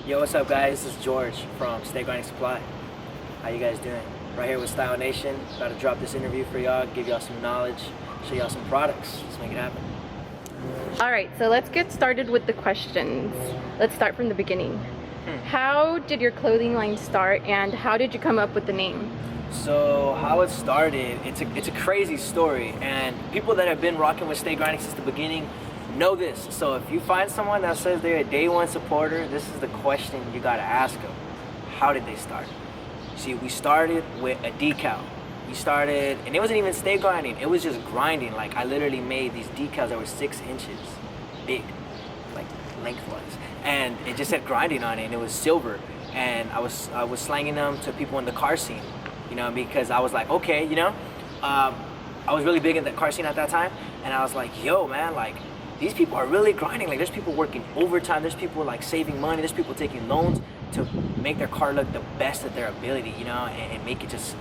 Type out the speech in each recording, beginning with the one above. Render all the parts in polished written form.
Yo, what's up, guys? This is George from Grindin Supply. How you guys doing? Right here with Stylnation. About to drop this interview for y'all, give y'all some knowledge, show y'all some products. Let's make it happen. All right, so let's get started with the questions. Let's start from the beginning. How did your clothing line start, and how did you come up with the name? So how it started, it's a crazy story, and people that have been rocking with Grindin since the beginning know this. So if you find someone that says they're a day one supporter, this is the question you gotta ask them. How did they start? See, we started with a decal. We started, and it wasn't even stay grinding, it was just grinding. Like, I literally made these decals that were 6 inches big, like lengthwise, and it just said grinding on it, and it was silver. And I was slanging them to people in the car scene, you know, because I was like, okay, you know, I was really big in the car scene at that time, and I was like, yo, man, like, these people are really grinding. Like, there's people working overtime, there's people like saving money, there's people taking loans to make their car look the best of their ability, you know, and make it just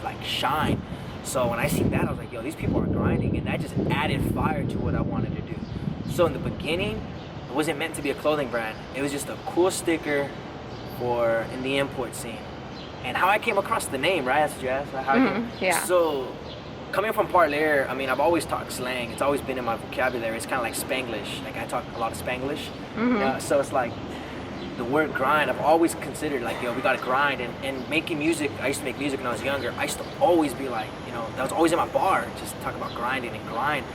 like shine. So when I seen that, I was like, yo, these people are grinding, and that just added fire to what I wanted to do. So in the beginning, it wasn't meant to be a clothing brand. It was just a cool sticker for in the import scene. And how I came across the name, right? That's what you asked. How I came. Yeah. So coming from Parler, I mean, I've always talked slang. It's always been in my vocabulary. It's kind of like Spanglish. Like, I talk a lot of Spanglish. So it's like the word grind, I've always considered like, yo, we gotta grind. And making music, I used to make music when I was younger. I used to always be like, you know, that was always in my bar, just talk about grinding and grind.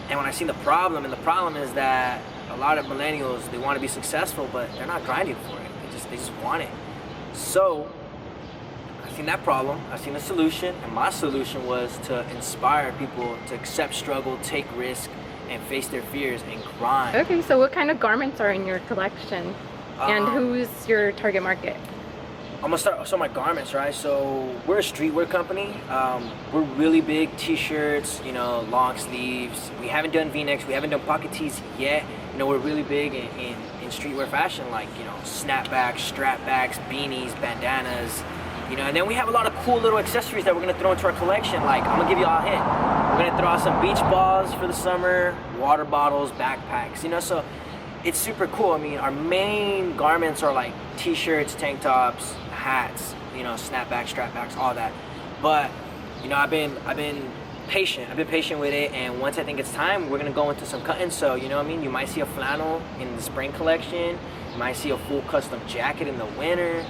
And when I seen the problem, and the problem is that a lot of millennials, they want to be successful, but they're not grinding for it. They just want it. So I seen that problem, I seen a solution, and my solution was to inspire people to accept struggle, take risk, and face their fears and grind. Okay, so what kind of garments are in your collection, and who's your target market? I'm gonna start, so my garments, right? So we're a streetwear company. We're really big t-shirts, you know, long sleeves. We haven't done V-necks, we haven't done pocket tees yet. You know, we're really big in streetwear fashion, like, you know, snapbacks, strapbacks, beanies, bandanas, you know, and then we have a lot of cool little accessories that we're gonna throw into our collection. Like, I'm gonna give you all a hint. We're gonna throw out some beach balls for the summer, water bottles, backpacks, you know, so it's super cool. I mean, our main garments are like t-shirts, tank tops, hats, you know, snapbacks, strapbacks, all that. But, you know, I've been patient. I've been patient with it, and once I think it's time, we're gonna go into some cutting. So, you know what I mean? You might see a flannel in the spring collection. You might see a full custom jacket in the winter.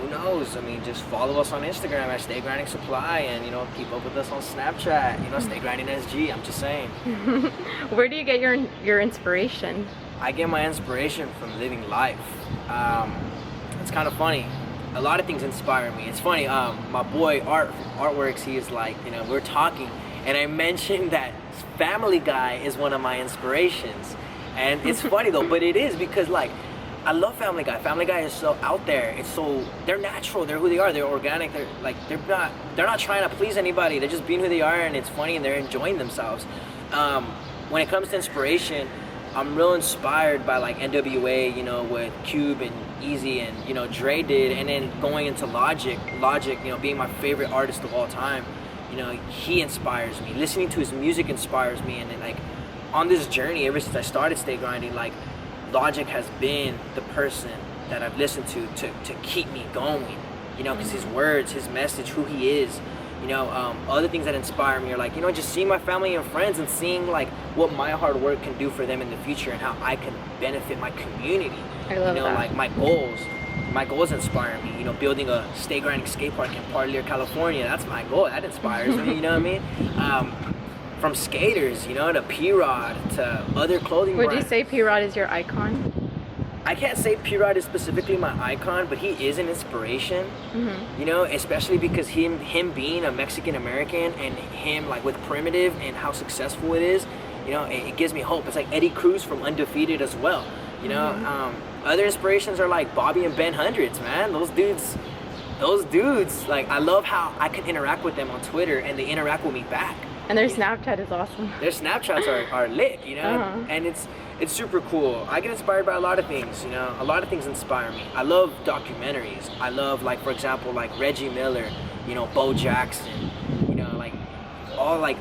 Who knows? I mean, just follow us on Instagram at Grindin Supply, and, you know, keep up with us on Snapchat. You know, Grindin SG. I'm just saying. Where do you get your inspiration? I get my inspiration from living life. It's kind of funny. A lot of things inspire me. It's funny, my boy Art from Artworks, he is like, you know, we're talking, and I mentioned that Family Guy is one of my inspirations. And it's funny though, but it is because, like, I love Family Guy. Family Guy is so out there. It's so, they're natural. They're who they are. They're organic. They're like, they're not trying to please anybody. They're just being who they are, and it's funny, and they're enjoying themselves. When it comes to inspiration, I'm real inspired by like NWA, you know, with Cube and Easy, and, you know, Dre did, and then going into Logic, you know, being my favorite artist of all time. You know, he inspires me. Listening to his music inspires me, and then, like, on this journey, ever since I started Stay Grinding, like, Logic has been the person that I've listened to keep me going, you know, because his words, his message, who he is. You know, other things that inspire me are like, you know, just seeing my family and friends and seeing like what my hard work can do for them in the future, and how I can benefit my community. I love you know, that. like my goals inspire me. You know, building a Stay Grinding skate park in Parler, California, that's my goal. That inspires me, you know what I mean? From skaters, you know, to P-Rod, to other clothing brands. Would you say P-Rod is your icon? I can't say P-Rod is specifically my icon, but he is an inspiration, you know, especially because him being a Mexican American, and him like with Primitive and how successful it is, you know, it gives me hope. It's like Eddie Cruz from Undefeated as well, you know. Other inspirations are like Bobby and Ben Hundreds, man. Those dudes, like, I love how I can interact with them on Twitter, and they interact with me back. And their Snapchat is awesome. Their Snapchats are lit, you know, and it's super cool. I get inspired by a lot of things, you know. A lot of things inspire me. I love documentaries. I love, like, for example, like Reggie Miller, you know, Bo Jackson, you know, like all like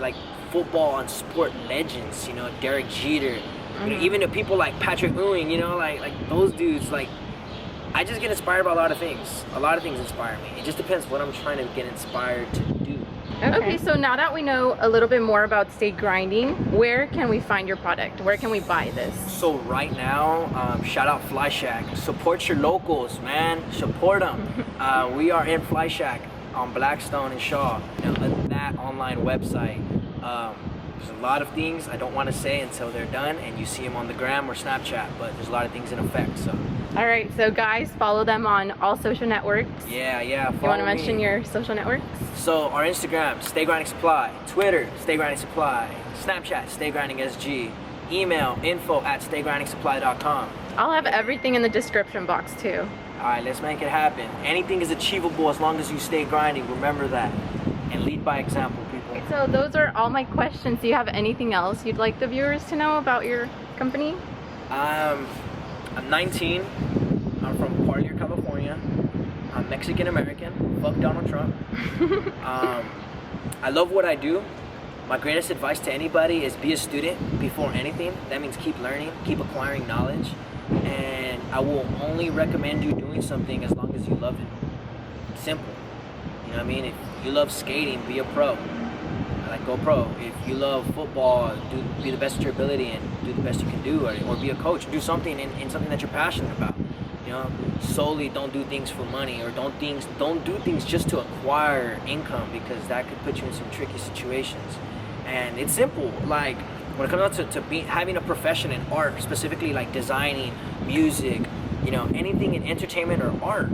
football and sport legends, you know, Derek Jeter, you know, even the people like Patrick Ewing, you know, like those dudes, like I just get inspired by a lot of things. A lot of things inspire me. It just depends what I'm trying to get inspired to do. Okay, so now that we know a little bit more about Stay Grinding, where can we find your product? Where can we buy this? So right now, shout out Fly Shack. Support your locals, man. Support them. We are in Fly Shack on Blackstone and Shaw. You know, that online website. There's a lot of things I don't want to say until they're done, and you see them on the gram or Snapchat. But there's a lot of things in effect. So. All right, so guys, follow them on all social networks. Yeah. You want to mention your social networks? So our Instagram, Stay Grinding Supply. Twitter, Stay Grinding Supply. Snapchat, Stay Grinding SG. Email, info@staygrindingsupply.com. I'll have everything in the description box too. All right, let's make it happen. Anything is achievable as long as you stay grinding. Remember that. And lead by example, people. So those are all my questions. Do you have anything else you'd like the viewers to know about your company? I'm 19. I'm from Parlier, California. I'm Mexican American. Fuck Donald Trump. I love what I do. My greatest advice to anybody is be a student before anything. That means keep learning, keep acquiring knowledge. And I will only recommend you doing something as long as you love it. Simple. You know what I mean? If you love skating, be a pro. Like go pro. If you love football, be the best of your ability and do the best you can do, or be a coach. Do something in something that you're passionate about. You know, solely don't do things for money, or don't do things just to acquire income, because that could put you in some tricky situations. And it's simple. Like when it comes down to having a profession in art, specifically like designing, music, you know, anything in entertainment or art.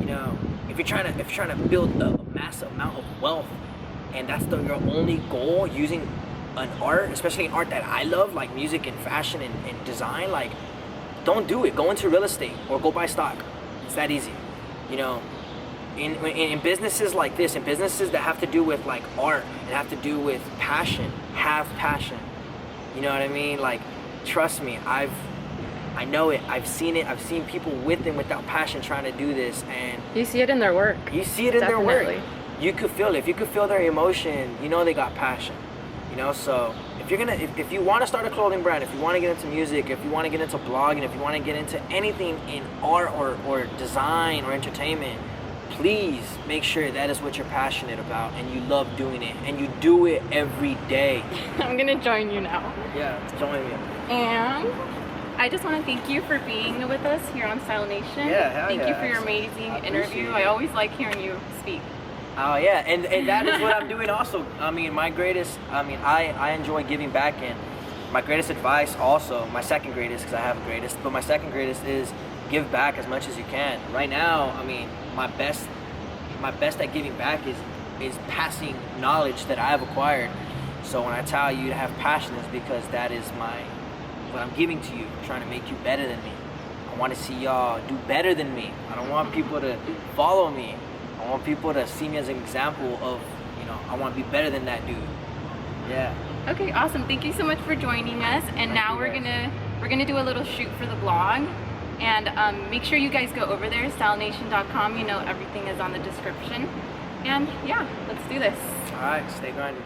You know, if you're trying to build a massive amount of wealth, and that's your only goal using an art, especially an art that I love, like music and fashion and design, like don't do it. Go into real estate or go buy stock. It's that easy. You know, in businesses like this, in businesses that have to do with like art and have to do with passion, have passion. You know what I mean? Like, trust me, I know it. I've seen it. I've seen people with and without passion trying to do this, and you see it in their work. You see it in their work. You could feel it. If you could feel their emotion, you know they got passion. You know, so if you want to start a clothing brand, if you want to get into music, if you want to get into blogging, if you want to get into anything in art or design or entertainment, please make sure that is what you're passionate about and you love doing it and you do it every day. I'm gonna join you now. Yeah, join me. And I just want to thank you for being with us here on Stylnation. Yeah, thank you for your amazing interview. I always like hearing you speak. Oh yeah, and that is what I'm doing also. I mean, I enjoy giving back, and my greatest advice also, my second greatest, because I have a greatest, but my second greatest is give back as much as you can. Right now, I mean, my best at giving back is passing knowledge that I have acquired. So when I tell you to have passion, is because that is what I'm giving to you. I'm trying to make you better than me. I want to see y'all do better than me. I don't want people to follow me. I want people to see me as an example of, you know, I want to be better than that dude. Yeah. Okay, awesome. Thank you so much for joining us. And now we're gonna do a little shoot for the vlog. And make sure you guys go over there, stylnation.com. You know, everything is on the description. And yeah, let's do this. All right, stay grinding.